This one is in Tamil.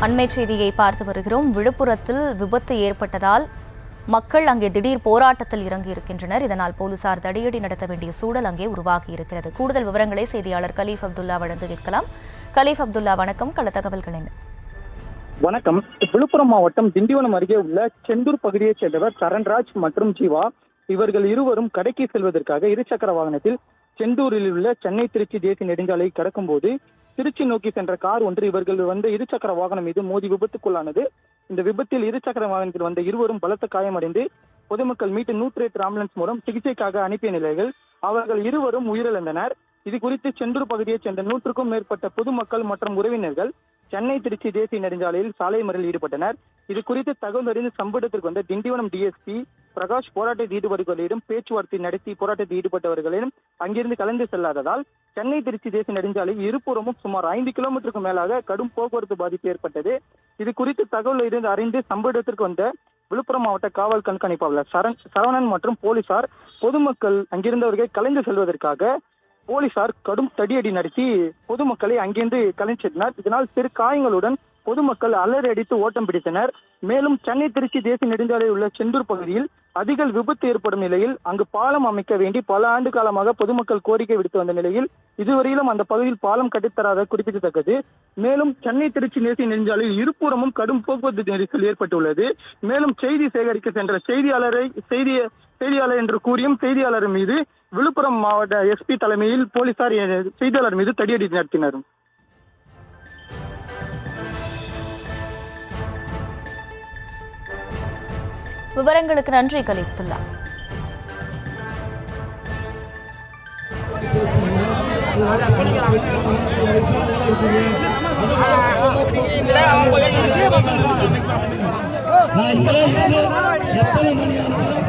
அண்மை செய்தியை பார்த்து வருகிறோம். விழுப்புரத்தில் விபத்து ஏற்பட்டதால் மக்கள் அங்கே திடீர் போராட்டத்தில் இறங்கி இருக்கின்றனர். இதனால் போலீசார் தடியடி நடத்த வேண்டிய சூழல் அங்கே உருவாகி இருக்கிறது. கூடுதல் விவரங்களை செய்தியாளர் கலீஃப் அப்துல்லா வழங்க கேட்கலாம். கலீஃப் அப்துல்லா, வணக்கம். கள தகவல்கள் என்ன? வணக்கம். விழுப்புரம் மாவட்டம் திண்டிவனம் அருகே உள்ள செந்தூர் பகுதியைச் சேர்ந்தவர் சரண்ராஜ் மற்றும் ஜீவா. இவர்கள் இருவரும் கடைக்கு செல்வதற்காக இருசக்கர வாகனத்தில் செந்தூரில் உள்ள சென்னை திருச்சி தேசிய நெடுஞ்சாலை கடக்கும் போது திருச்சி நோக்கி சென்ற கார் ஒன்று இவர்கள் வந்த இருசக்கர வாகனம் மீது மோதி விபத்துக்குள்ளானது. இந்த விபத்தில் இருசக்கர வாகனத்தில் வந்த இருவரும் பலத்த காயமடைந்து பொதுமக்கள் மீட்டு 108 ஆம்புலன்ஸ் மூலம் சிகிச்சைக்காக அனுப்பிய நிலையில் அவர்கள் இருவரும் உயிரிழந்தனர். இது குறித்து செந்தூர் பகுதியைச் சேர்ந்த 100க்கும் மேற்பட்ட பொதுமக்கள் மற்றும் உறவினர்கள் சென்னை திருச்சி தேசிய நெடுஞ்சாலையில் சாலை மறியலில் ஈடுபட்டனர். இது குறித்து தகவல் அறிந்து சம்பவ இடத்திற்கு வந்த திண்டிவனம் டிஎஸ்பி பிரகாஷ் போராட்டத்தில் ஈடுபடுபவர்களிடம் பேச்சுவார்த்தை நடத்தி போராட்டத்தில் ஈடுபட்டவர்களிடம் அங்கிருந்து கலந்து செல்லாததால் சென்னை திருச்சி தேசிய நெடுஞ்சாலையில் இருபுறமும் சுமார் 5 கிலோமீட்டருக்கு மேலாக கடும் போக்குவரத்து பாதிப்பு ஏற்பட்டது. இது குறித்து தகவல் இருந்து அறிந்து சம்பவ இடத்திற்கு வந்த விழுப்புரம் மாவட்ட காவல் கண்காணிப்பாளர் சரவணன் மற்றும் போலீசார் பொதுமக்கள் அங்கிருந்தவர்களை கலைந்து செல்வதற்காக போலீசார் கடும் தடியடி நடத்தி பொதுமக்களை அங்கிருந்து கலைஞர். இதனால் சிறு காயங்களுடன் பொதுமக்கள் அலறி அடித்து ஓட்டம் பிடித்தனர். மேலும் சென்னை திருச்சி தேசிய நெடுஞ்சாலையில் உள்ள செந்தூர் பகுதியில் அதிக விபத்து ஏற்படும் நிலையில் அங்கு பாலம் அமைக்க வேண்டி பல ஆண்டு காலமாக பொதுமக்கள் கோரிக்கை விடுத்து வந்த நிலையில் இதுவரையிலும் அந்த பகுதியில் பாலம் கட்டித்தராத குறிப்பிடத்தக்கது. மேலும் சென்னை திருச்சி தேசிய நெடுஞ்சாலையில் இருபுறமும் கடும் போக்குவரத்து நெரிசல் ஏற்பட்டுள்ளது. மேலும் செய்தி சேகரிக்க சென்ற செய்தியாளர் என்று கூறியும் செய்தியாளர் மீது விழுப்புரம் மாவட்ட எஸ்பி தலைமையில் போலீசார் செய்தியாளர் மீது தடியடி நடத்தினர். விவரங்களுக்கு நன்றி கலீஃபுல்லா. எத்தனை மணி ஆனாலும்